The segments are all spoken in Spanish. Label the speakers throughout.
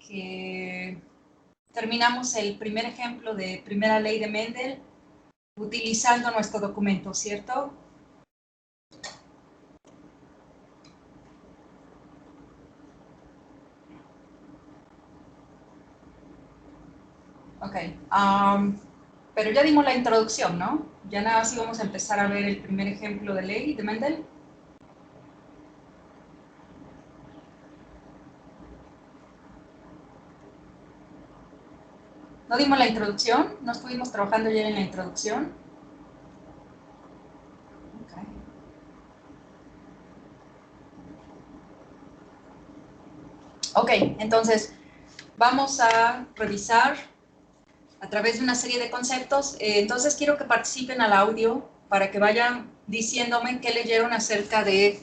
Speaker 1: que terminamos el primer ejemplo de primera ley de Mendel utilizando nuestro documento, ¿cierto? Ok, pero ya dimos la introducción, ¿no? Ya nada más íbamos a empezar a ver el primer ejemplo de ley de Mendel. ¿No dimos la introducción? ¿No estuvimos trabajando ya en la introducción? Ok, entonces vamos a revisar a través de una serie de conceptos. Entonces quiero que participen al audio para que vayan diciéndome qué leyeron acerca de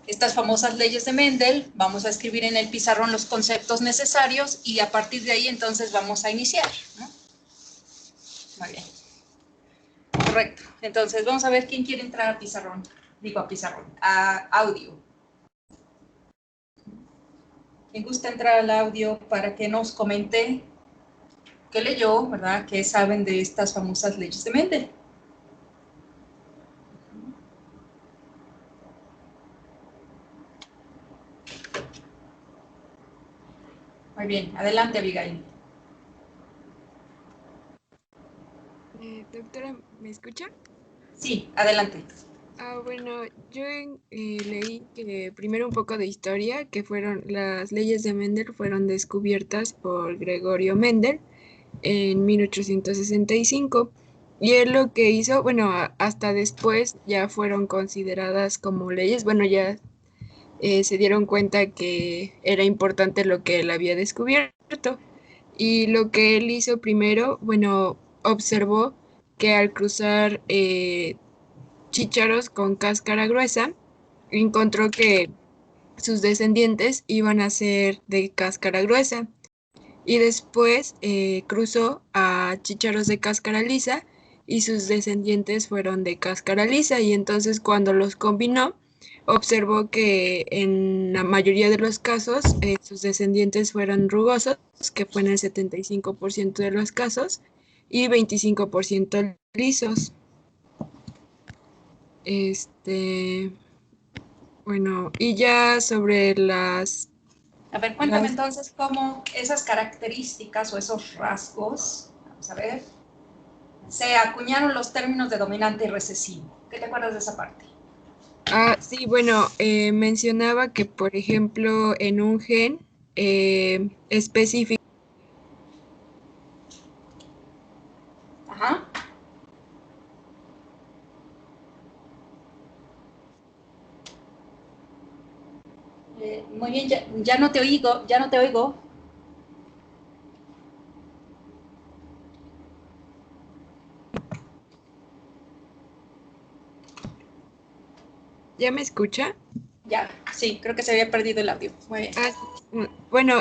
Speaker 1: estas famosas leyes de Mendel. Vamos a escribir en el pizarrón los conceptos necesarios y a partir de ahí entonces vamos a iniciar, ¿no? Muy bien. Correcto. Entonces vamos a ver quién quiere entrar a pizarrón. Digo a pizarrón, a audio. ¿Quién gusta entrar al audio para que nos comente qué leyó, ¿verdad? ¿Qué saben de estas famosas leyes de Mendel? Muy bien, adelante, Abigail.
Speaker 2: Doctora, ¿me escucha?
Speaker 1: Sí, adelante.
Speaker 2: Bueno, yo leí que primero un poco de historia, que fueron las leyes de Mendel fueron descubiertas por Gregorio Mendel en 1865 y él lo que hizo, bueno, hasta después ya fueron consideradas como leyes, bueno, ya se dieron cuenta que era importante lo que él había descubierto y lo que él hizo primero, bueno, observó que al cruzar chícharos con cáscara gruesa, encontró que sus descendientes iban a ser de cáscara gruesa. Y después cruzó a chícharos de cáscara lisa y sus descendientes fueron de cáscara lisa. Y entonces cuando los combinó, observó que en la mayoría de los casos sus descendientes fueron rugosos, que fue en el 75% de los casos, y 25% lisos. Bueno, y ya sobre las...
Speaker 1: A ver, cuéntame entonces cómo esas características o esos rasgos, vamos a ver, se acuñaron los términos de dominante y recesivo. ¿Qué te acuerdas de esa parte?
Speaker 2: Sí, bueno, mencionaba que, por ejemplo, en un gen específico,
Speaker 1: Ajá. Muy bien, ya no te oigo, ya no te oigo.
Speaker 2: ¿ya me escucha?
Speaker 1: Ya, sí, creo que se había perdido el audio. Muy bien.
Speaker 2: Bueno,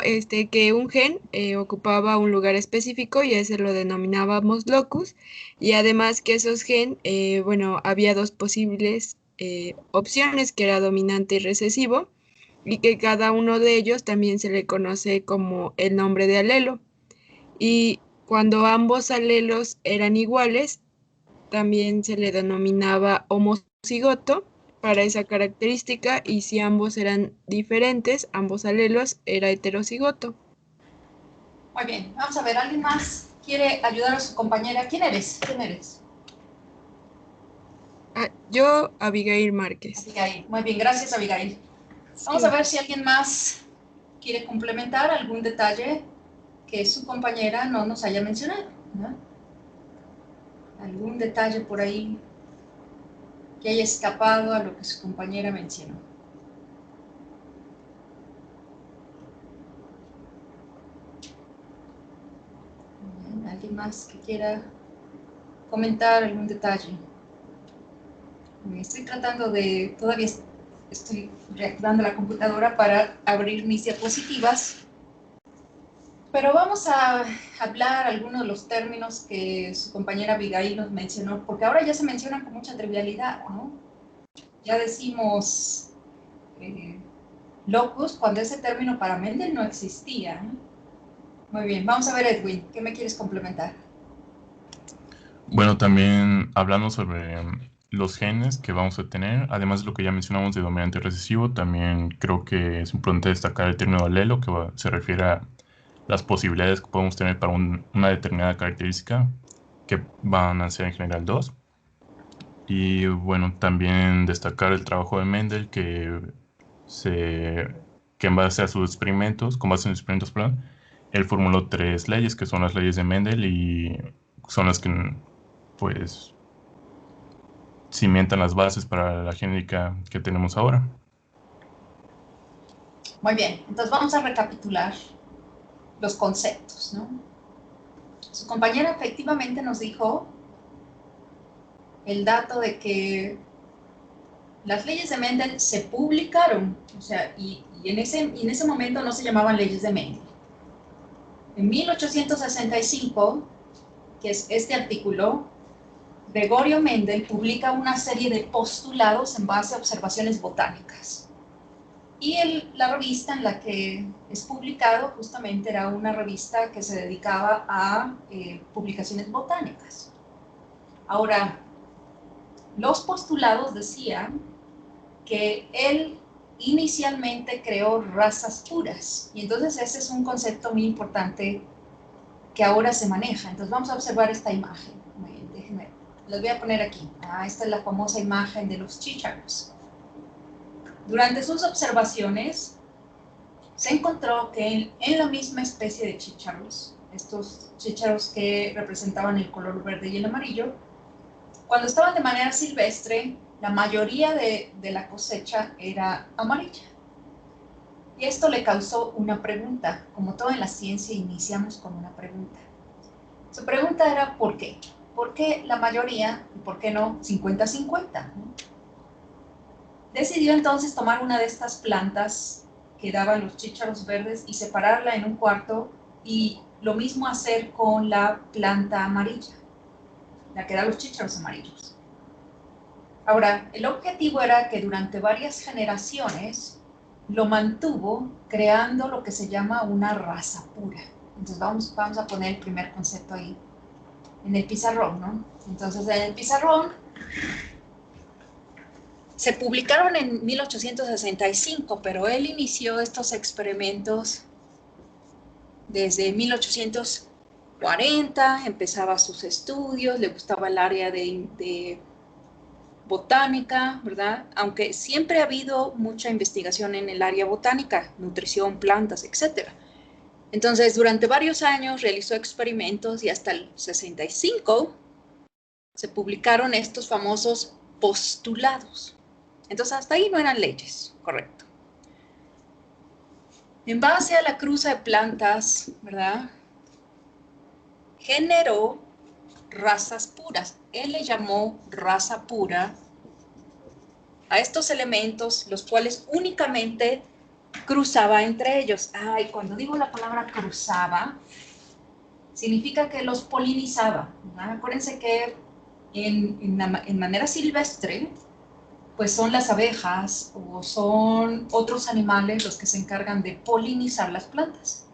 Speaker 2: que un gen ocupaba un lugar específico y ese lo denominábamos locus, y además que esos gen, bueno, había dos posibles opciones, que era dominante y recesivo, y que cada uno de ellos también se le conoce como el nombre de alelo. Y cuando ambos alelos eran iguales, también se le denominaba homocigoto para esa característica, y si ambos eran diferentes, ambos alelos, era heterocigoto.
Speaker 1: Muy bien, vamos a ver, ¿alguien más quiere ayudar a su compañera? ¿Quién eres? ¿Quién eres?
Speaker 2: Yo, Abigail Márquez.
Speaker 1: Abigail. Muy bien, gracias, Abigail. Vamos a
Speaker 2: Sí,
Speaker 1: ver si alguien más quiere complementar algún detalle que su compañera no nos haya mencionado, ¿no? Algún detalle por ahí que haya escapado a lo que su compañera mencionó. Bien, ¿alguien más que quiera comentar algún detalle? Estoy tratando de, todavía estoy reactivando la computadora para abrir mis diapositivas, pero vamos a hablar algunos de los términos que su compañera Abigail nos mencionó, porque ahora ya se mencionan con mucha trivialidad, ¿no? Ya decimos locus cuando ese término para Mendel no existía, ¿eh? Muy bien, vamos a ver, Edwin, ¿qué me quieres complementar?
Speaker 3: Bueno, también hablando sobre los genes que vamos a tener, además de lo que ya mencionamos de dominante recesivo, también creo que es importante destacar el término alelo, que se refiere a las posibilidades que podemos tener para una determinada característica, que van a ser en general dos. Y bueno, también destacar el trabajo de Mendel, que en base a sus experimentos, con base en sus experimentos, perdón, él formuló tres leyes, que son las leyes de Mendel y son las que pues cimentan las bases para la genética que tenemos ahora.
Speaker 1: Muy bien, entonces vamos a recapitular los conceptos, ¿no? Su compañera efectivamente nos dijo el dato de que las leyes de Mendel se publicaron, o sea, y en ese momento no se llamaban leyes de Mendel. En 1865, que es este artículo, Gregorio Mendel publica una serie de postulados en base a observaciones botánicas. Y la revista en la que es publicado justamente era una revista que se dedicaba a publicaciones botánicas. Ahora, los postulados decían que él inicialmente creó razas puras. Y entonces ese es un concepto muy importante que ahora se maneja. Entonces vamos a observar esta imagen. Déjenme, les voy a poner aquí. Esta es la famosa imagen de los chícharos. Durante sus observaciones, se encontró que en la misma especie de chícharos, estos chícharos que representaban el color verde y el amarillo, cuando estaban de manera silvestre, la mayoría de la cosecha era amarilla. Y esto le causó una pregunta. Como todo en la ciencia, iniciamos con una pregunta. Su pregunta era ¿por qué? ¿Por qué la mayoría y por qué no 50-50? Decidió entonces tomar una de estas plantas que daban los chícharos verdes y separarla en un cuarto y lo mismo hacer con la planta amarilla, la que da los chícharos amarillos. Ahora, el objetivo era que durante varias generaciones lo mantuvo creando lo que se llama una raza pura. Entonces vamos a poner el primer concepto ahí en el pizarrón, ¿no? Entonces en el pizarrón se publicaron en 1865, pero él inició estos experimentos desde 1840, empezaba sus estudios, le gustaba el área de botánica, ¿verdad? Aunque siempre ha habido mucha investigación en el área botánica, nutrición, plantas, etc. Entonces, durante varios años realizó experimentos y hasta el 65 se publicaron estos famosos postulados. Entonces, hasta ahí no eran leyes, correcto. En base a la cruza de plantas, ¿verdad? Generó razas puras. Él le llamó raza pura a estos elementos, los cuales únicamente cruzaba entre ellos. Y cuando digo la palabra cruzaba, significa que los polinizaba, ¿verdad? Acuérdense que en manera silvestre, pues son las abejas o son otros animales los que se encargan de polinizar las plantas.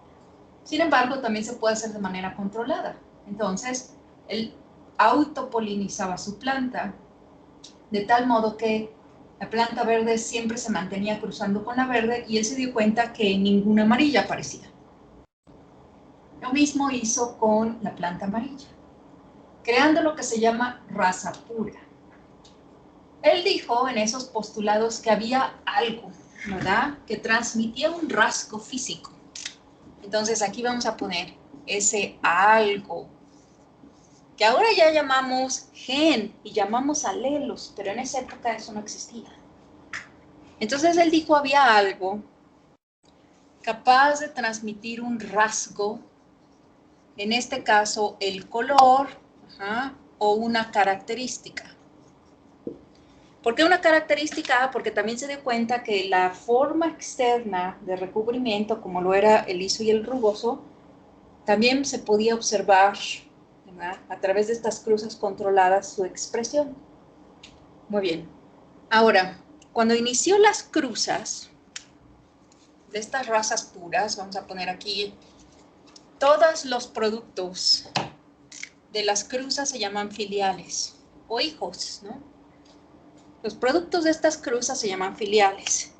Speaker 1: Sin embargo, también se puede hacer de manera controlada. Entonces, él autopolinizaba su planta, de tal modo que la planta verde siempre se mantenía cruzando con la verde y él se dio cuenta que ninguna amarilla aparecía. Lo mismo hizo con la planta amarilla, creando lo que se llama raza pura. Él dijo en esos postulados que había algo, ¿verdad?, que transmitía un rasgo físico. Entonces aquí vamos a poner ese algo, que ahora ya llamamos gen y llamamos alelos, pero en esa época eso no existía. Entonces él dijo había algo capaz de transmitir un rasgo, en este caso el color, o una característica. ¿Por qué una característica? Porque también se dio cuenta que la forma externa de recubrimiento, como lo era el liso y el rugoso, también se podía observar, ¿verdad?, a través de estas cruzas controladas su expresión. Muy bien. Ahora, cuando inició las cruzas de estas razas puras, vamos a poner aquí todos los productos de las cruzas se llaman filiales o hijos, ¿no? Los productos de estas cruzas se llaman filiales.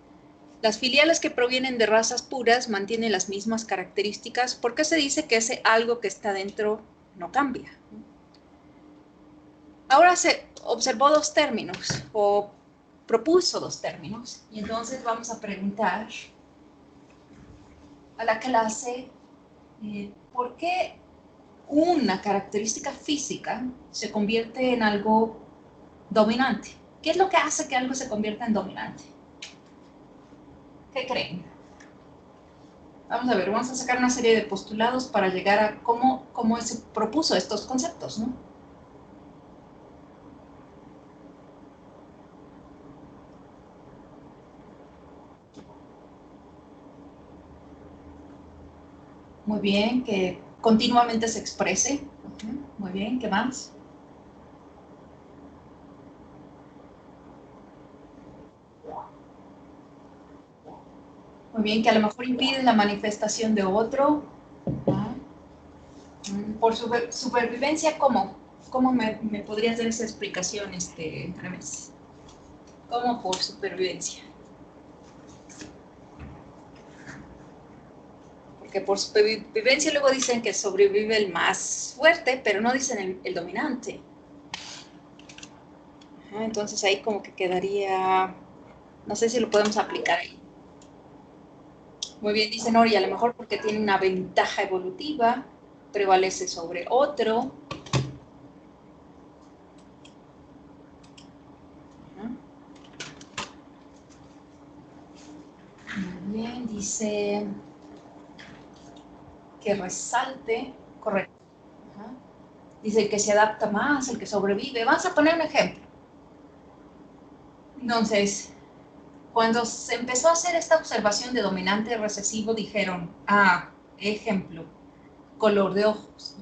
Speaker 1: Las filiales que provienen de razas puras mantienen las mismas características porque se dice que ese algo que está dentro no cambia. Ahora se observó dos términos o propuso dos términos y entonces vamos a preguntar a la clase ¿por qué una característica física se convierte en algo dominante? ¿Qué es lo que hace que algo se convierta en dominante? ¿Qué creen? Vamos a ver, vamos a sacar una serie de postulados para llegar a cómo se propuso estos conceptos, ¿no? Muy bien, que continuamente se exprese. Muy bien, ¿qué más? Muy bien, que a lo mejor impide la manifestación de otro. Por supervivencia, ¿cómo? ¿Cómo me podrías dar esa explicación, Aramis? ¿Cómo por supervivencia? Porque por supervivencia luego dicen que sobrevive el más fuerte, pero no dicen el dominante. Entonces ahí como que quedaría, no sé si lo podemos aplicar ahí. Muy bien, dice Nori, a lo mejor porque tiene una ventaja evolutiva, prevalece sobre otro. Muy bien, dice que resalte, correcto. Dice el que se adapta más, el que sobrevive. Vamos a poner un ejemplo. Entonces, cuando se empezó a hacer esta observación de dominante y recesivo, dijeron, ejemplo, color de ojos.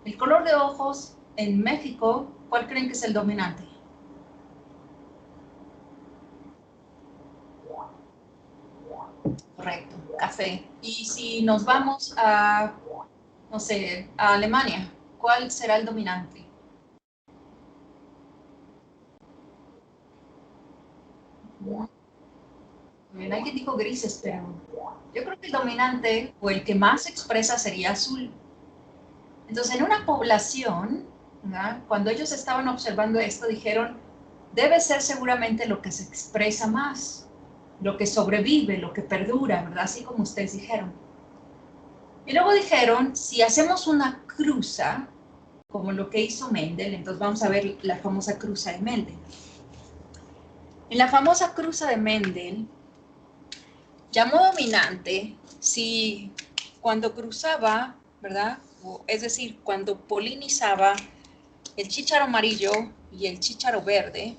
Speaker 1: El color de ojos en México, ¿cuál creen que es el dominante? Correcto, café. Y si nos vamos a, no sé, a Alemania, ¿cuál será el dominante? Bien, alguien dijo grises, pero yo creo que el dominante o el que más se expresa sería azul. Entonces, en una población, ¿verdad? Cuando ellos estaban observando esto, dijeron, debe ser seguramente lo que se expresa más, lo que sobrevive, lo que perdura, ¿verdad? Así como ustedes dijeron. Y luego dijeron, si hacemos una cruza, como lo que hizo Mendel, entonces vamos a ver la famosa cruza de Mendel. En la famosa cruza de Mendel, llamó dominante si cuando cruzaba, ¿verdad? Es decir, cuando polinizaba el chícharo amarillo y el chícharo verde,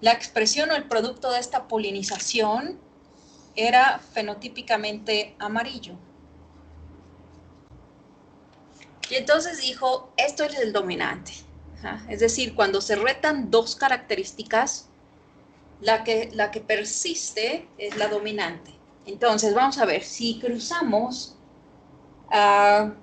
Speaker 1: la expresión o el producto de esta polinización era fenotípicamente amarillo. Y entonces dijo, esto es el dominante. Es decir, cuando se retan dos características, la que persiste es la dominante. Entonces, vamos a ver, si cruzamos a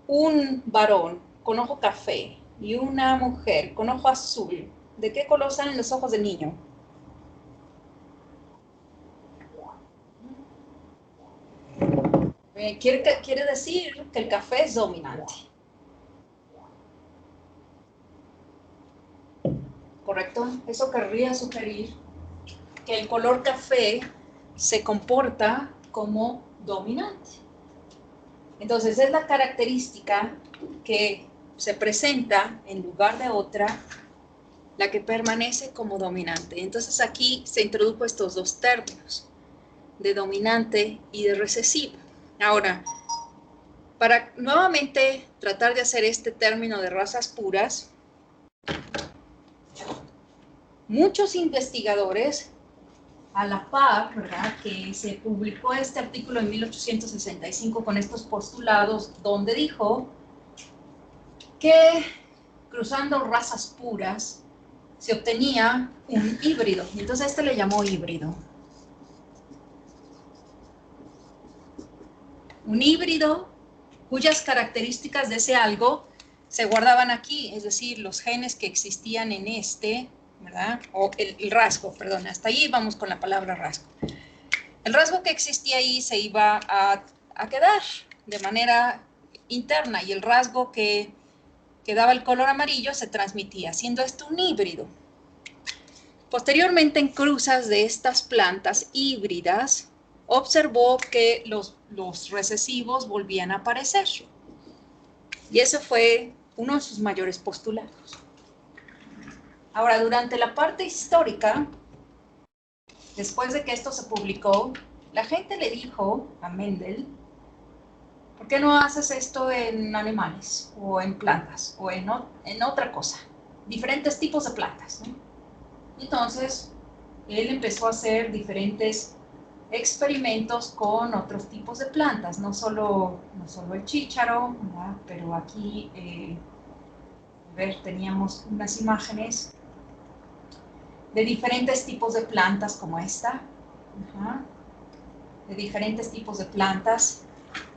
Speaker 1: un varón con ojo café y una mujer con ojo azul, ¿de qué color salen los ojos del niño? Quiere decir que el café es dominante. ¿Correcto? Eso querría sugerir que el color café se comporta como dominante. Entonces, es la característica que se presenta en lugar de otra, la que permanece como dominante. Entonces, aquí se introdujo estos dos términos, de dominante y de recesivo. Ahora, para nuevamente tratar de hacer este término de razas puras, muchos investigadores, a la par, ¿verdad?, que se publicó este artículo en 1865 con estos postulados, donde dijo que cruzando razas puras se obtenía un híbrido. Y entonces este le llamó híbrido. un híbrido cuyas características de ese algo se guardaban aquí, es decir, los genes que existían en este, ¿verdad? O el rasgo, perdón, hasta ahí vamos con la palabra rasgo. El rasgo que existía ahí se iba a quedar de manera interna y el rasgo que daba el color amarillo se transmitía, siendo esto un híbrido. Posteriormente, en cruzas de estas plantas híbridas, observó que los recesivos volvían a aparecer. Y ese fue uno de sus mayores postulados. Ahora, durante la parte histórica, después de que esto se publicó, la gente le dijo a Mendel, ¿por qué no haces esto en animales o en plantas o en otra cosa? Diferentes tipos de plantas, ¿no? Entonces, él empezó a hacer diferentes experimentos con otros tipos de plantas, no solo el chícharo, ¿verdad? Pero aquí, a ver, teníamos unas imágenes de diferentes tipos de plantas como esta, de diferentes tipos de plantas,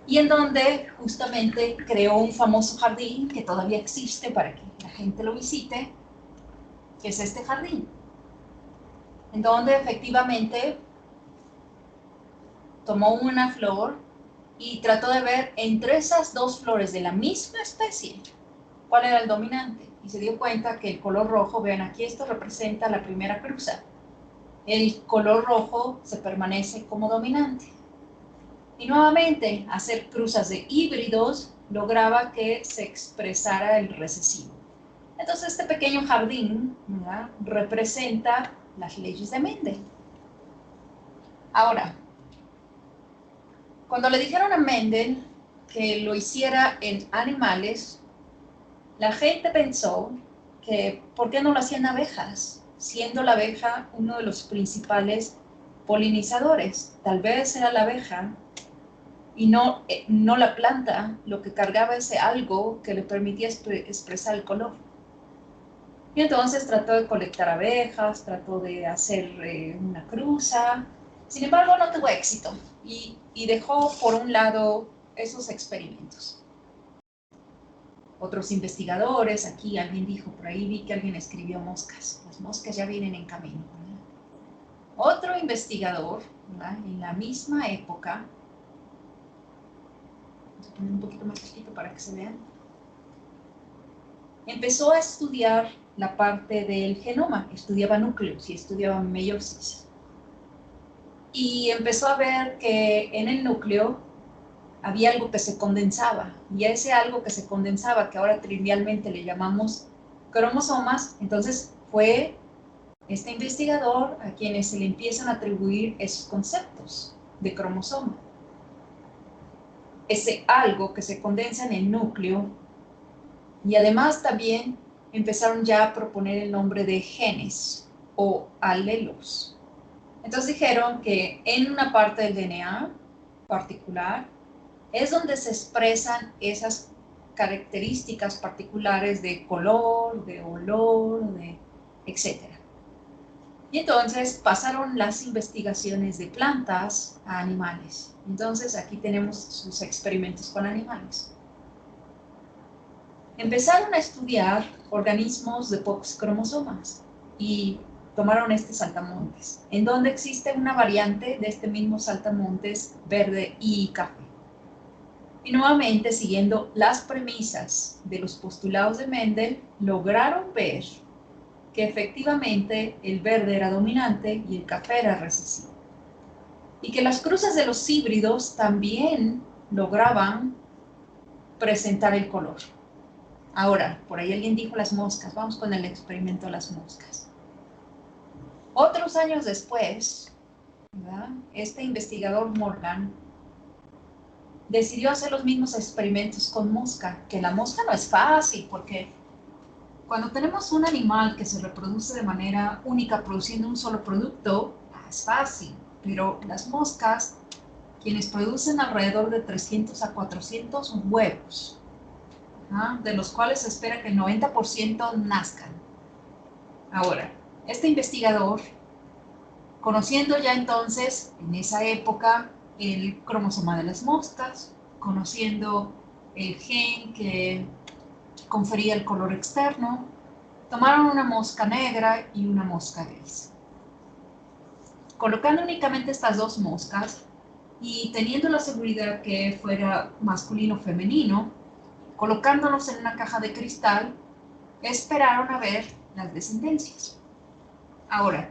Speaker 1: y en donde justamente creó un famoso jardín que todavía existe para que la gente lo visite, que es este jardín, en donde efectivamente tomó una flor y trató de ver entre esas dos flores de la misma especie cuál era el dominante. Y se dio cuenta que el color rojo, vean aquí, esto representa la primera cruza. El color rojo se permanece como dominante. Y nuevamente, hacer cruzas de híbridos lograba que se expresara el recesivo. Entonces, este pequeño jardín, ¿verdad?, representa las leyes de Mendel. Ahora, cuando le dijeron a Mendel que lo hiciera en animales, la gente pensó que ¿por qué no lo hacían abejas? Siendo la abeja uno de los principales polinizadores. Tal vez era la abeja y no la planta lo que cargaba ese algo que le permitía expresar el color. Y entonces trató de colectar abejas, trató de hacer una cruza. Sin embargo, no tuvo éxito y dejó por un lado esos experimentos. Otros investigadores, aquí alguien dijo, por ahí vi que alguien escribió moscas. Las moscas ya vienen en camino, ¿verdad? Otro investigador, ¿verdad?, en la misma época, vamos a poner un poquito más chiquito para que se vean, empezó a estudiar la parte del genoma, estudiaba núcleos y estudiaba meiosis. Y empezó a ver que en el núcleo había algo que se condensaba, y a ese algo que se condensaba, que ahora trivialmente le llamamos cromosomas, entonces fue este investigador a quienes se le empiezan a atribuir esos conceptos de cromosoma. Ese algo que se condensa en el núcleo, y además también empezaron ya a proponer el nombre de genes o alelos. Entonces dijeron que en una parte del DNA particular es donde se expresan esas características particulares de color, de olor, etc. Y entonces pasaron las investigaciones de plantas a animales. Entonces aquí tenemos sus experimentos con animales. Empezaron a estudiar organismos de pocos cromosomas y tomaron este saltamontes, en donde existe una variante de este mismo saltamontes verde y café. Y nuevamente, siguiendo las premisas de los postulados de Mendel, lograron ver que efectivamente el verde era dominante y el café era recesivo. Y que las cruces de los híbridos también lograban presentar el color. Ahora, por ahí alguien dijo las moscas, vamos con el experimento de las moscas. Otros años después, ¿verdad?, este investigador Morgan decidió hacer los mismos experimentos con mosca, que la mosca no es fácil, porque cuando tenemos un animal que se reproduce de manera única, produciendo un solo producto, es fácil, pero las moscas, quienes producen alrededor de 300 a 400 huevos, de los cuales se espera que el 90% nazcan. Ahora, este investigador, conociendo ya entonces, en esa época, el cromosoma de las moscas, conociendo el gen que confería el color externo, tomaron una mosca negra y una mosca gris. Colocando únicamente estas dos moscas y teniendo la seguridad que fuera masculino o femenino, colocándolos en una caja de cristal, esperaron a ver las descendencias. Ahora,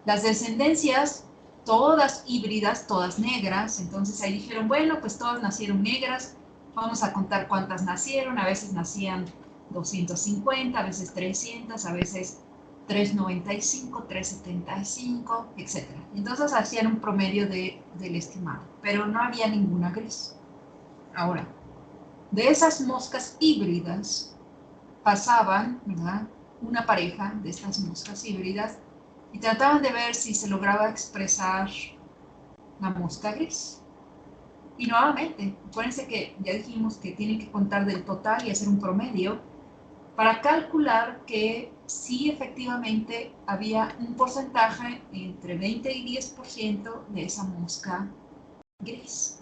Speaker 1: las descendencias, todas híbridas, todas negras, entonces ahí dijeron, bueno, pues todas nacieron negras, vamos a contar cuántas nacieron, a veces nacían 250, a veces 300, a veces 395, 375, etc. Entonces hacían un promedio del estimado, pero no había ninguna gris. Ahora, de esas moscas híbridas pasaban, ¿verdad?, una pareja de estas moscas híbridas y trataban de ver si se lograba expresar la mosca gris. Y nuevamente, acuérdense que ya dijimos que tienen que contar del total y hacer un promedio para calcular que sí efectivamente había un porcentaje entre 20 y 10% de esa mosca gris,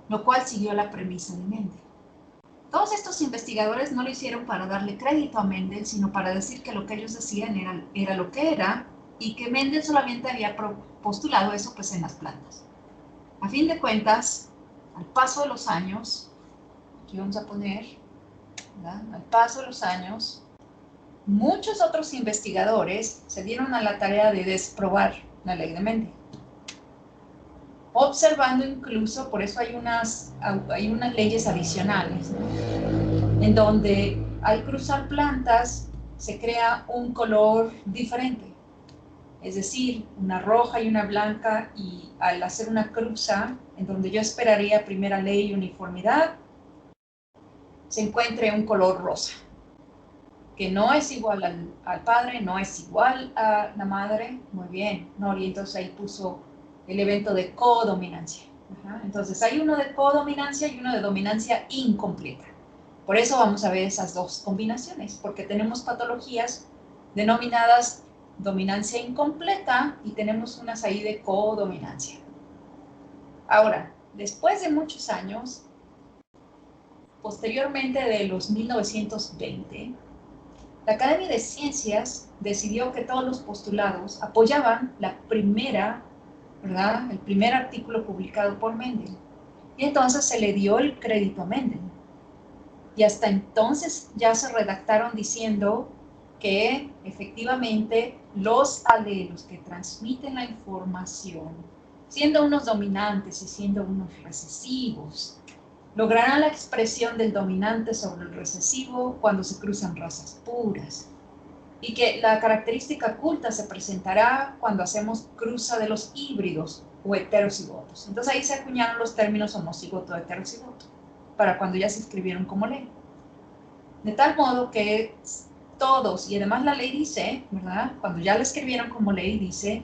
Speaker 1: lo cual siguió la premisa de Mendel. Todos estos investigadores no lo hicieron para darle crédito a Mendel, sino para decir que lo que ellos decían era lo que era y que Mendel solamente había postulado eso pues en las plantas. A fin de cuentas, al paso de los años, aquí vamos a poner, ¿verdad?, al paso de los años, muchos otros investigadores se dieron a la tarea de desprobar la ley de Mendel, observando incluso, por eso hay unas leyes adicionales, ¿no?, en donde al cruzar plantas se crea un color diferente, es decir, una roja y una blanca, y al hacer una cruza, en donde yo esperaría primera ley y uniformidad, se encuentre un color rosa, que no es igual al padre, no es igual a la madre. Muy bien, no, y entonces ahí puso el evento de codominancia. Entonces hay uno de codominancia y uno de dominancia incompleta. Por eso vamos a ver esas dos combinaciones, porque tenemos patologías denominadas dominancia incompleta y tenemos unas ahí de codominancia. Ahora, después de muchos años, posteriormente de los 1920, la Academia de Ciencias decidió que todos los postulados apoyaban la primera, ¿verdad?, el primer artículo publicado por Mendel. Y entonces se le dio el crédito a Mendel. Y hasta entonces ya se redactaron diciendo que efectivamente los alelos que transmiten la información, siendo unos dominantes y siendo unos recesivos, lograrán la expresión del dominante sobre el recesivo cuando se cruzan razas puras, y que la característica culta se presentará cuando hacemos cruza de los híbridos o heterocigotos. Entonces ahí se acuñaron los términos homocigoto, heterocigoto, para cuando ya se escribieron como ley. De tal modo que todos, y además la ley dice, ¿verdad?, cuando ya la escribieron como ley, dice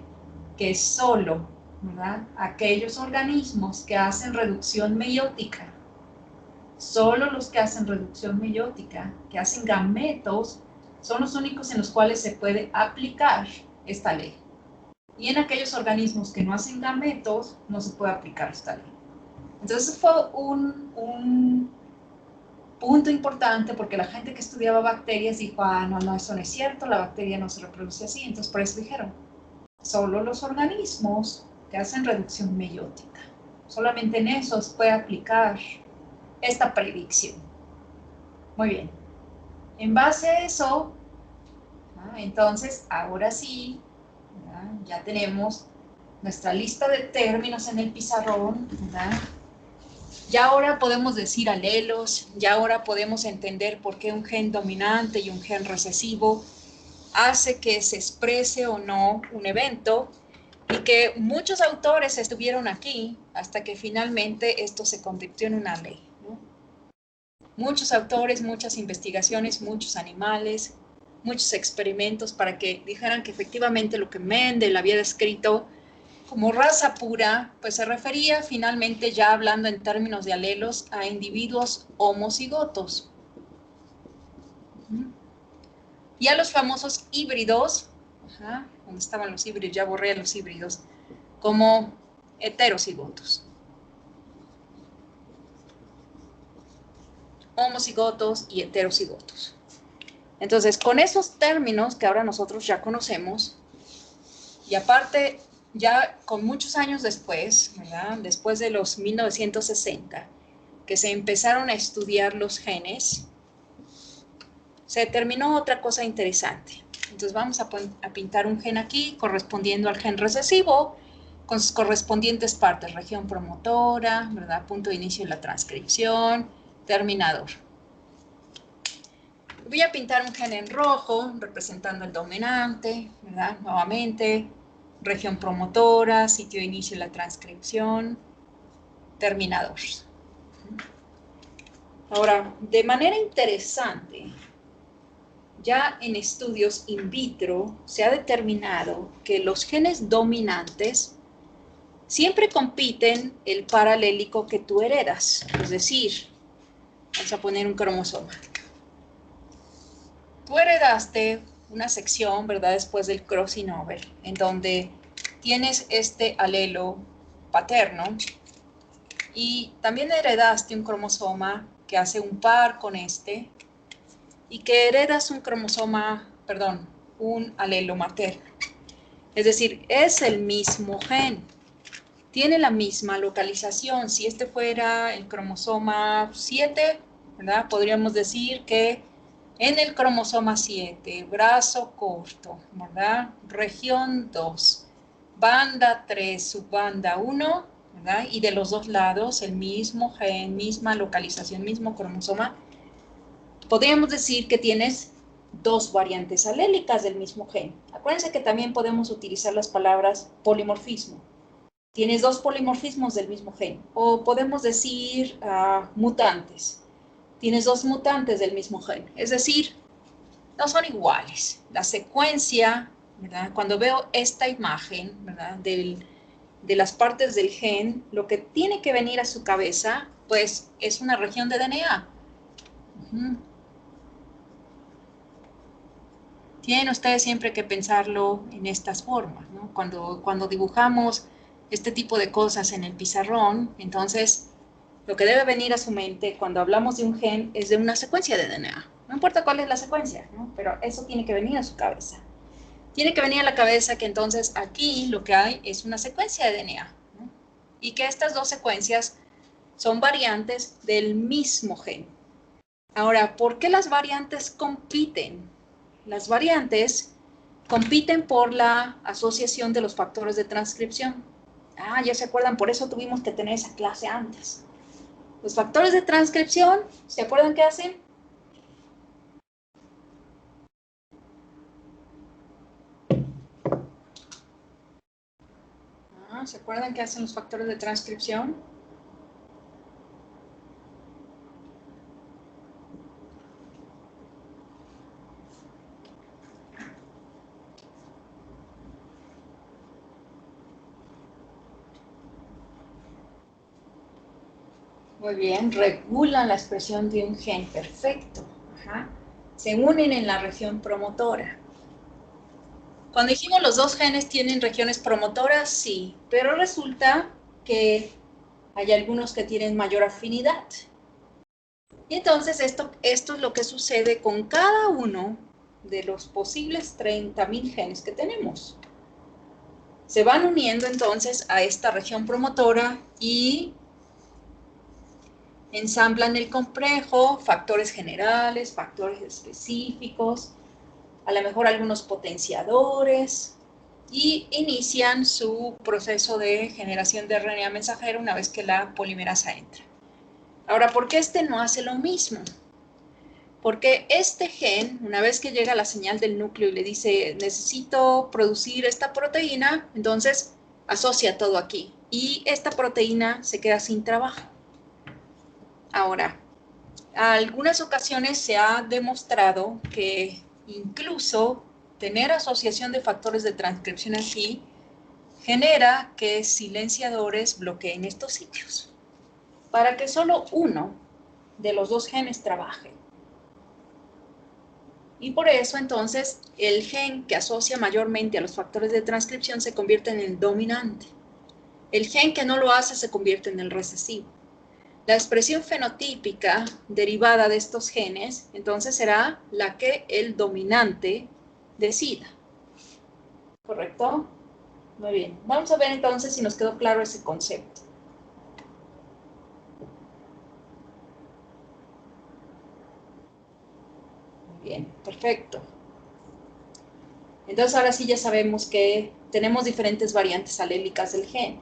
Speaker 1: que solo, ¿verdad?, aquellos organismos que hacen reducción meiótica, solo los que hacen reducción meiótica, que hacen gametos, son los únicos en los cuales se puede aplicar esta ley. Y en aquellos organismos que no hacen gametos, no se puede aplicar esta ley. Entonces fue un punto importante, porque la gente que estudiaba bacterias dijo, no, eso no es cierto, la bacteria no se reproduce así. Entonces por eso dijeron, solo los organismos que hacen reducción meiótica, solamente en esos puede aplicar esta predicción. Muy bien. En base a eso, entonces, ahora sí, ya tenemos nuestra lista de términos en el pizarrón, ¿verdad? Ya ahora podemos decir alelos, ya ahora podemos entender por qué un gen dominante y un gen recesivo hace que se exprese o no un evento, y que muchos autores estuvieron aquí hasta que finalmente esto se convirtió en una ley, ¿no? Muchos autores, muchas investigaciones, muchos animales, muchos experimentos para que dijeran que efectivamente lo que Mendel había descrito como raza pura, pues se refería finalmente, ya hablando en términos de alelos, a individuos homocigotos. Y a los famosos híbridos, ¿dónde estaban los híbridos? Ya borré los híbridos, como heterocigotos. homocigotos y heterocigotos. Entonces, con esos términos que ahora nosotros ya conocemos, y aparte, ya con muchos años después, ¿verdad? Después de los 1960, que se empezaron a estudiar los genes, se determinó otra cosa interesante. Entonces vamos a pintar un gen aquí correspondiendo al gen recesivo, con sus correspondientes partes, región promotora, ¿verdad? Punto de inicio de la transcripción, terminador. Voy a pintar un gen en rojo, representando el dominante, ¿verdad? Nuevamente, región promotora, sitio de inicio de la transcripción, terminador. Ahora, de manera interesante, ya en estudios in vitro se ha determinado que los genes dominantes siempre compiten el paralélico que tú heredas. Es decir, vamos a poner un cromosoma. Tú heredaste una sección, ¿verdad? Después del crossing over, en donde tienes este alelo paterno y también heredaste un cromosoma que hace un par con este y que heredas un cromosoma, perdón, un alelo materno. Es decir, es el mismo gen, tiene la misma localización. Si este fuera el cromosoma 7, ¿verdad? Podríamos decir que en el cromosoma 7, brazo corto, ¿verdad? Región 2, banda 3, subbanda 1, ¿verdad? Y de los dos lados el mismo gen, misma localización, mismo cromosoma. Podríamos decir que tienes dos variantes alélicas del mismo gen. Acuérdense que también podemos utilizar las palabras polimorfismo. Tienes dos polimorfismos del mismo gen. O podemos decir mutantes. Tienes dos mutantes del mismo gen. Es decir, no son iguales. La secuencia, ¿verdad? Cuando veo esta imagen, ¿verdad? De las partes del gen, lo que tiene que venir a su cabeza, pues, es una región de DNA. Tienen ustedes siempre que pensarlo en estas formas, ¿no? Cuando dibujamos este tipo de cosas en el pizarrón, entonces lo que debe venir a su mente cuando hablamos de un gen es de una secuencia de DNA. No importa cuál es la secuencia, ¿no? Pero eso tiene que venir a su cabeza. Tiene que venir a la cabeza que entonces aquí lo que hay es una secuencia de DNA, ¿no? Y que estas dos secuencias son variantes del mismo gen. Ahora, ¿por qué las variantes compiten? Las variantes compiten por la asociación de los factores de transcripción. Ya se acuerdan, por eso tuvimos que tener esa clase antes. Los factores de transcripción, ¿se acuerdan qué hacen? ¿Se acuerdan qué hacen los factores de transcripción? Muy bien, regulan la expresión de un gen, perfecto. Se unen en la región promotora. Cuando dijimos los dos genes tienen regiones promotoras, sí, pero resulta que hay algunos que tienen mayor afinidad. Y entonces esto es lo que sucede con cada uno de los posibles 30.000 genes que tenemos. Se van uniendo entonces a esta región promotora y ensamblan el complejo, factores generales, factores específicos, a lo mejor algunos potenciadores, y inician su proceso de generación de RNA mensajero una vez que la polimerasa entra. Ahora, ¿por qué este no hace lo mismo? Porque este gen, una vez que llega la señal del núcleo y le dice, necesito producir esta proteína, entonces asocia todo aquí. Y esta proteína se queda sin trabajo. Ahora, a algunas ocasiones se ha demostrado que incluso tener asociación de factores de transcripción aquí genera que silenciadores bloqueen estos sitios para que solo uno de los dos genes trabaje. Y por eso entonces el gen que asocia mayormente a los factores de transcripción se convierte en el dominante. El gen que no lo hace se convierte en el recesivo. La expresión fenotípica derivada de estos genes, entonces será la que el dominante decida. ¿Correcto? Muy bien. Vamos a ver entonces si nos quedó claro ese concepto. Muy bien, perfecto. Entonces ahora sí ya sabemos que tenemos diferentes variantes alélicas del gen.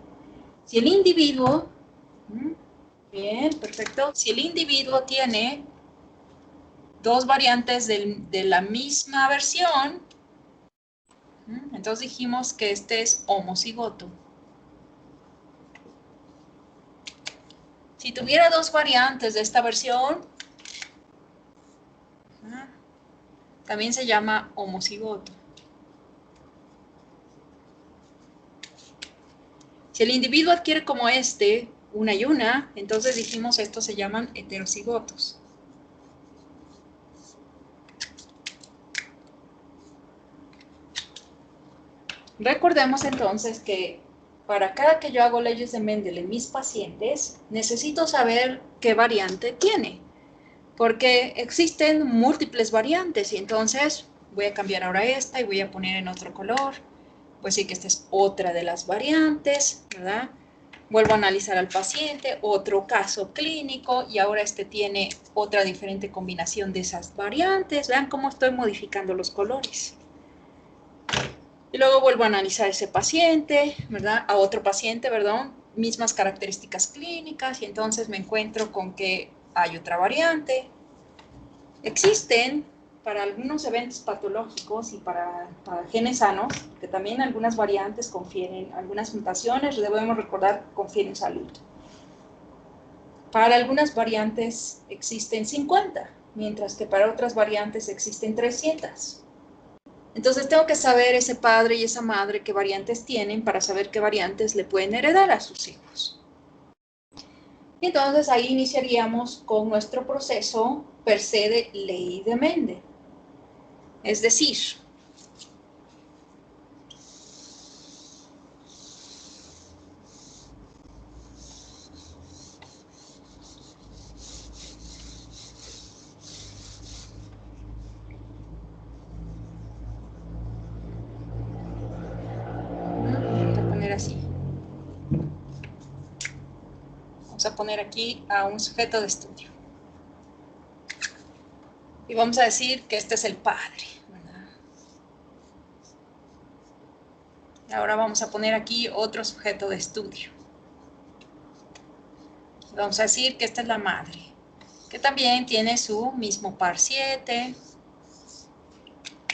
Speaker 1: Si el individuo, bien, perfecto. Si el individuo tiene dos variantes de la misma versión, entonces dijimos que este es homocigoto. Si tuviera dos variantes de esta versión, también se llama homocigoto. Si el individuo adquiere como este, una y una, entonces dijimos estos se llaman heterocigotos. Recordemos entonces que para cada que yo hago leyes de Mendel en mis pacientes, necesito saber qué variante tiene, porque existen múltiples variantes y entonces voy a cambiar ahora esta y voy a poner en otro color. Pues sí que esta es otra de las variantes, ¿verdad? Vuelvo a analizar al paciente, otro caso clínico y ahora este tiene otra diferente combinación de esas variantes. Vean cómo estoy modificando los colores. Y luego vuelvo a analizar ese paciente, ¿verdad? A otro paciente, perdón, mismas características clínicas y entonces me encuentro con que hay otra variante. Existen para algunos eventos patológicos y para genes sanos, que también algunas variantes confieren, algunas mutaciones, debemos recordar, confieren salud. Para algunas variantes existen 50, mientras que para otras variantes existen 300. Entonces tengo que saber ese padre y esa madre qué variantes tienen para saber qué variantes le pueden heredar a sus hijos. Y entonces ahí iniciaríamos con nuestro proceso per se de ley de Mendel. Es decir, vamos a poner así. Vamos a poner aquí a un sujeto de estudio. Y vamos a decir que este es el padre, ¿verdad? Ahora vamos a poner aquí otro sujeto de estudio. Vamos a decir que esta es la madre, que también tiene su mismo par 7,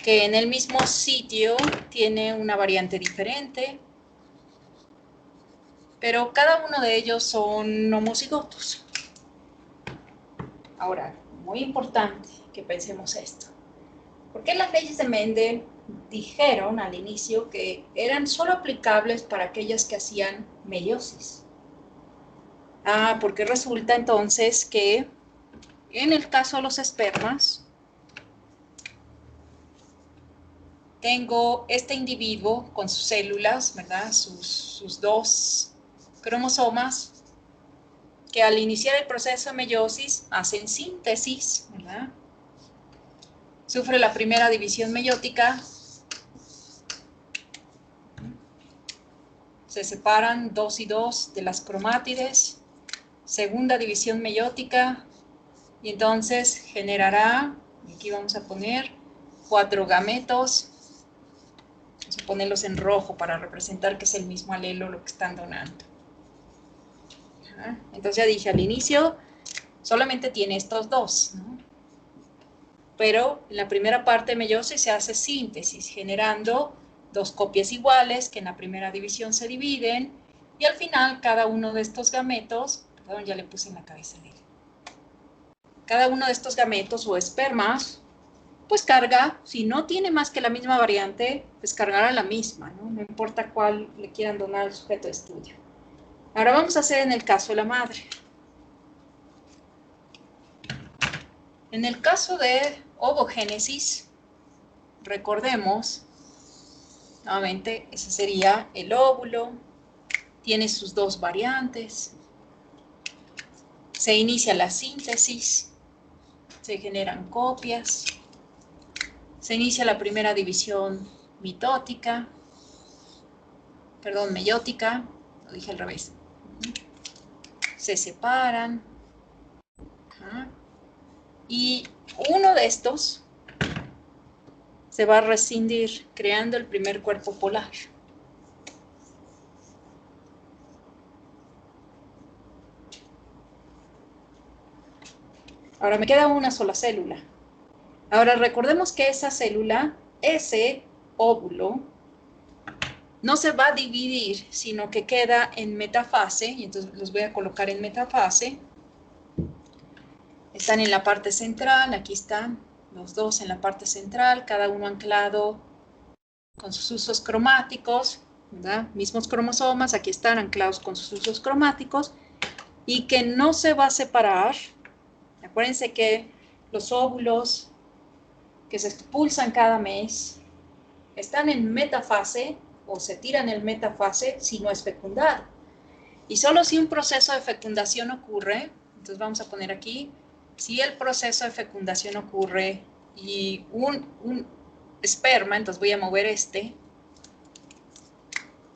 Speaker 1: que en el mismo sitio tiene una variante diferente, pero cada uno de ellos son homocigotos. Ahora, muy importante que pensemos esto. ¿Por qué las leyes de Mendel dijeron al inicio que eran solo aplicables para aquellas que hacían meiosis? Porque resulta entonces que en el caso de los espermas, tengo este individuo con sus células, ¿verdad? Sus dos cromosomas, que al iniciar el proceso de meiosis hacen síntesis, ¿verdad? Sufre la primera división meiótica, se separan 2 y 2 de las cromátides, segunda división meiótica, y entonces generará, aquí vamos a poner 4 gametos, vamos a ponerlos en rojo para representar que es el mismo alelo lo que están donando. Entonces ya dije al inicio, solamente tiene estos dos, ¿no? Pero en la primera parte de meiosis se hace síntesis, generando 2 copias iguales que en la primera división se dividen, y al final cada uno de estos gametos, perdón, ya le puse en la cabeza de él, cada uno de estos gametos o espermas, pues carga, si no tiene más que la misma variante, pues cargará la misma, ¿no? No importa cuál le quieran donar al sujeto de estudio. Ahora vamos a hacer en el caso de la madre. En el caso de ovogénesis, recordemos, nuevamente, ese sería el óvulo, tiene sus 2 variantes. se inicia la síntesis, se generan copias, se inicia la primera división meiótica, lo dije al revés. Se separan. Y uno de estos se va a rescindir, creando el primer cuerpo polar. Ahora me queda una sola célula. Ahora recordemos que esa célula, ese óvulo, no se va a dividir, sino que queda en metafase, y entonces los voy a colocar en metafase. Están en la parte central, aquí están los dos en la parte central, cada uno anclado con sus usos cromáticos, ¿verdad? Mismos cromosomas, aquí están anclados con sus usos cromáticos, y que no se va a separar. Acuérdense que los óvulos que se expulsan cada mes están en metafase, o se tiran en metafase si no es fecundado. Y solo si un proceso de fecundación ocurre, entonces vamos a poner aquí, si el proceso de fecundación ocurre y un esperma, entonces voy a mover este,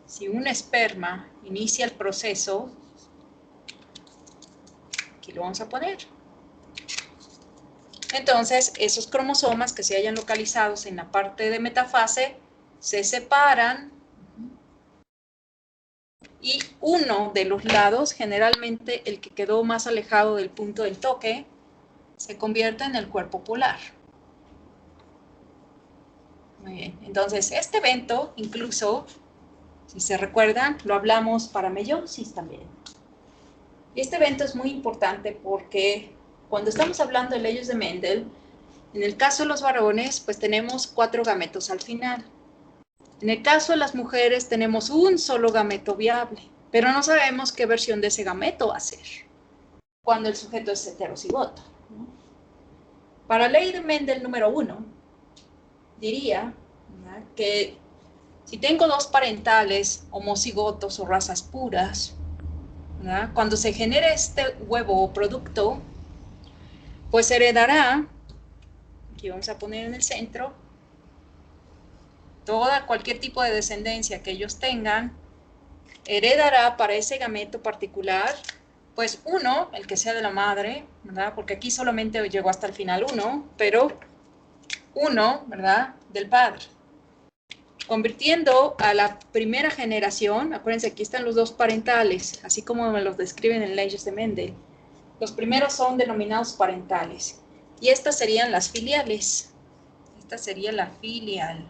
Speaker 1: si un esperma inicia el proceso, aquí lo vamos a poner. Entonces, esos cromosomas que se hayan localizados en la parte de metafase se separan y uno de los lados, generalmente el que quedó más alejado del punto del toque, se convierte en el cuerpo polar. Muy bien, entonces este evento, incluso, si se recuerdan, lo hablamos para meiosis también. Este evento es muy importante porque cuando estamos hablando de leyes de Mendel, en el caso de los varones, pues tenemos 4 gametos al final. En el caso de las mujeres tenemos un solo gameto viable, pero no sabemos qué versión de ese gameto va a ser cuando el sujeto es heterocigoto, ¿no? Para ley de Mendel número 1, diría, ¿verdad?, que si tengo 2 parentales homocigotos o razas puras, ¿verdad?, cuando se genere este huevo o producto, pues heredará, aquí vamos a poner en el centro, cualquier tipo de descendencia que ellos tengan, heredará para ese gameto particular, pues uno, el que sea de la madre, ¿verdad?, porque aquí solamente llegó hasta el final uno, pero uno, ¿verdad?, del padre. Convirtiendo a la primera generación, acuérdense, aquí están los 2 parentales, así como me los describen en leyes de Mendel. Los primeros son denominados parentales, y estas serían las filiales. Esta sería la filial.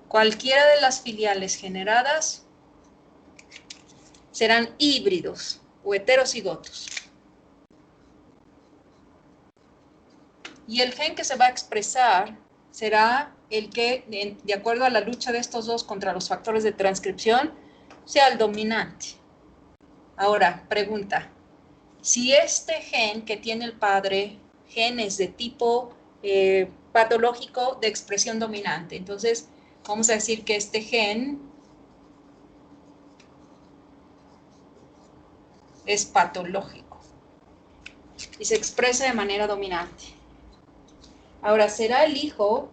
Speaker 1: Cualquiera de las filiales generadas serán híbridos o heterocigotos. Y el gen que se va a expresar será el que, de acuerdo a la lucha de estos dos contra los factores de transcripción, sea el dominante. Ahora, pregunta, si este gen que tiene el padre, genes de tipo patológico de expresión dominante, entonces vamos a decir que este gen es patológico y se expresa de manera dominante. Ahora, ¿será el hijo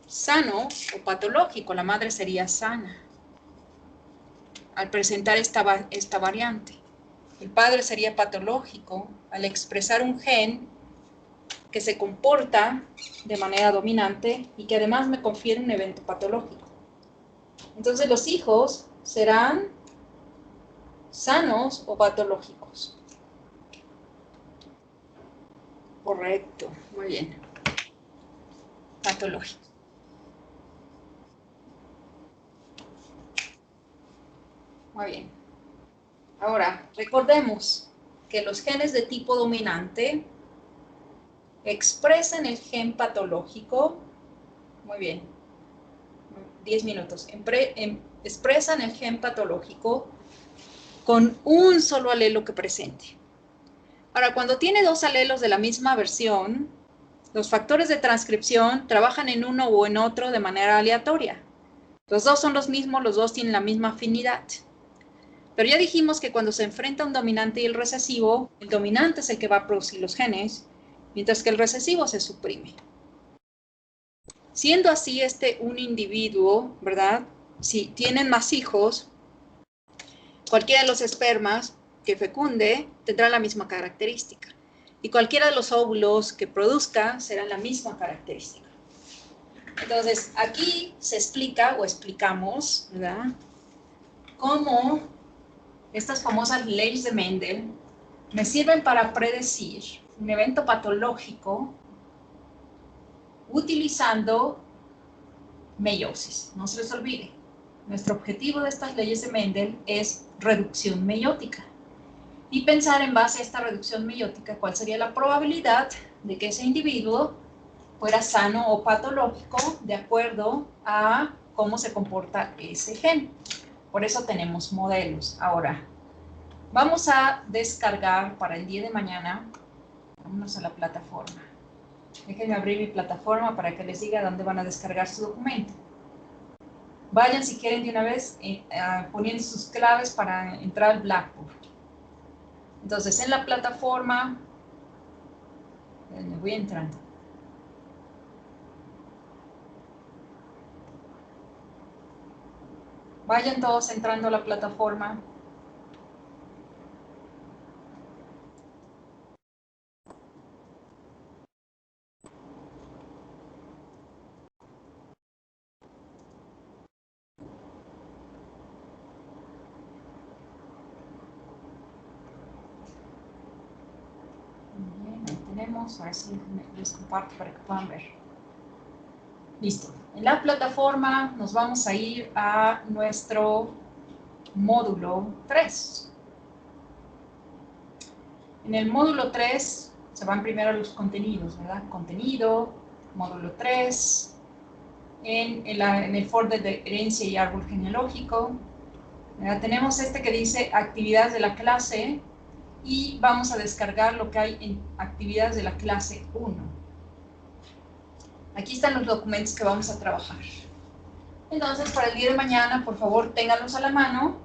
Speaker 1: sano o patológico? La madre sería sana al presentar esta variante. El padre sería patológico al expresar un gen que se comporta de manera dominante y que además me confiere un evento patológico. Entonces los hijos serán sanos o patológicos. Correcto, muy bien. Patológico. Muy bien. Ahora, recordemos que los genes de tipo dominante expresan el gen patológico. Muy bien. 10 minutos. Expresan el gen patológico con un solo alelo que presente. Ahora, cuando tiene 2 alelos de la misma versión, los factores de transcripción trabajan en uno o en otro de manera aleatoria. Los 2 son los mismos, los 2 tienen la misma afinidad. Pero ya dijimos que cuando se enfrenta un dominante y el recesivo, el dominante es el que va a producir los genes, mientras que el recesivo se suprime. Siendo así un individuo, ¿verdad? Si tienen más hijos, cualquiera de los espermas que fecunde tendrá la misma característica. Y cualquiera de los óvulos que produzca será la misma característica. Entonces, aquí se explica o explicamos, ¿verdad?, cómo estas famosas leyes de Mendel me sirven para predecir un evento patológico utilizando meiosis. No se les olvide, nuestro objetivo de estas leyes de Mendel es reducción meiótica. Y pensar en base a esta reducción meiótica cuál sería la probabilidad de que ese individuo fuera sano o patológico de acuerdo a cómo se comporta ese gen. Por eso tenemos modelos. Ahora, vamos a descargar para el día de mañana. Vámonos a la plataforma. Déjenme abrir mi plataforma para que les diga dónde van a descargar su documento. Vayan si quieren de una vez poniendo sus claves para entrar al Blackboard. Entonces, en la plataforma, me voy entrando. Vayan todos entrando a la plataforma. Bien, ahí tenemos. Ahora sí les comparto para que puedan ver. Listo. En la plataforma nos vamos a ir a nuestro módulo 3. En el módulo 3 se van primero los contenidos, ¿verdad? Contenido, módulo 3, en el folder de herencia y árbol genealógico. Tenemos que dice actividades de la clase y vamos a descargar lo que hay en actividades de la clase 1. Aquí están los documentos que vamos a trabajar. Entonces, para el día de mañana, por favor, ténganlos a la mano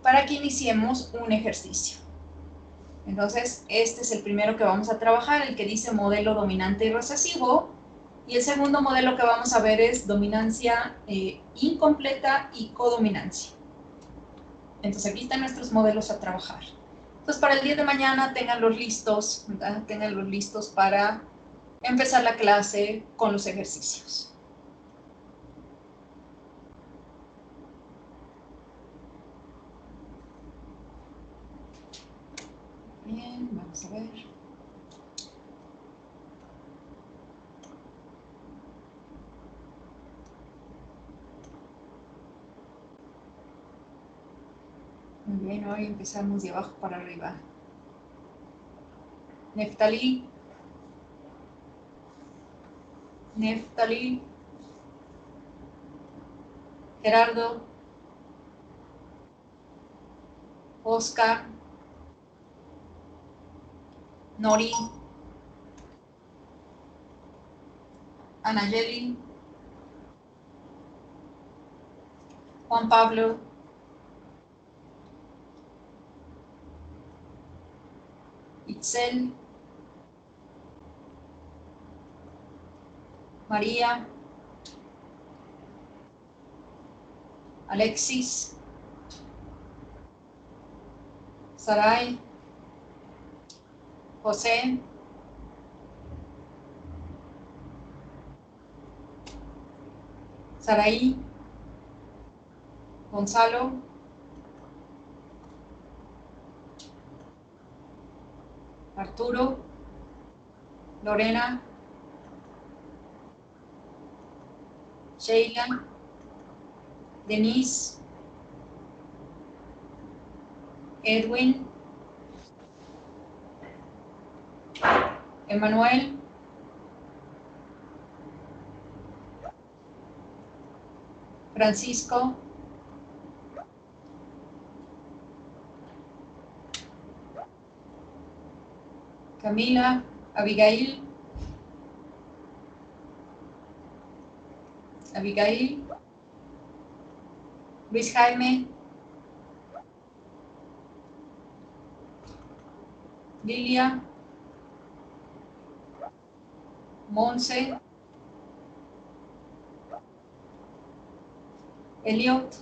Speaker 1: para que iniciemos un ejercicio. Entonces, este es el primero que vamos a trabajar, el que dice modelo dominante y recesivo. Y el segundo modelo que vamos a ver es dominancia incompleta y codominancia. Entonces, aquí están nuestros modelos a trabajar. Entonces, para el día de mañana, ténganlos listos, ¿verdad? Ténganlos listos para empezar la clase con los ejercicios. Bien, vamos a ver. Muy bien, hoy empezamos de abajo para arriba. Neftalí. Neftalí. Gerardo. Oscar. Nori. Anayeli. Juan Pablo. Itzel. María. Alexis. Saray. José. Saraí. Gonzalo. Arturo. Lorena. Sheila. Denise. Edwin. Emanuel. Francisco. Camila. Abigail. Abigail. Luis Jaime. Lilia, Monse, Elliot,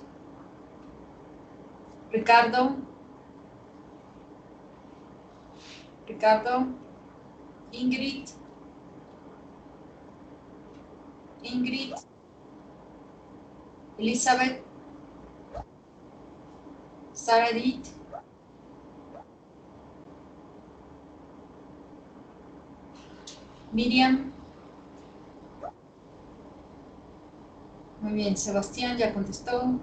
Speaker 1: Ricardo, Ingrid, Elizabeth, Sara Edith, Miriam. Muy bien, Sebastián ya contestó.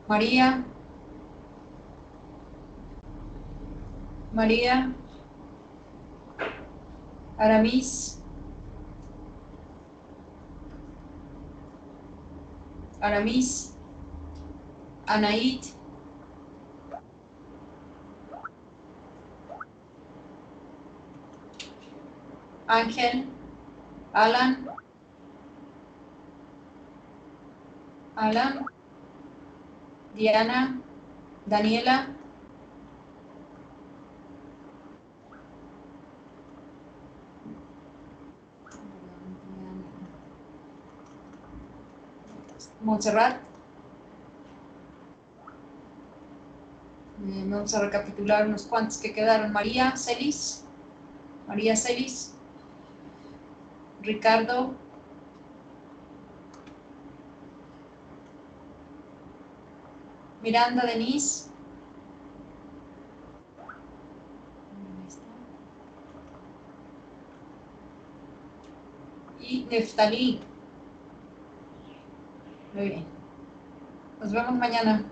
Speaker 1: María. Aramis. Anaid. Ángel. Alan. Diana. Daniela. Montserrat. Vamos a recapitular unos cuantos que quedaron. María Celis. Ricardo. Miranda Denise. Y Neftalí. Muy bien. Nos vemos mañana.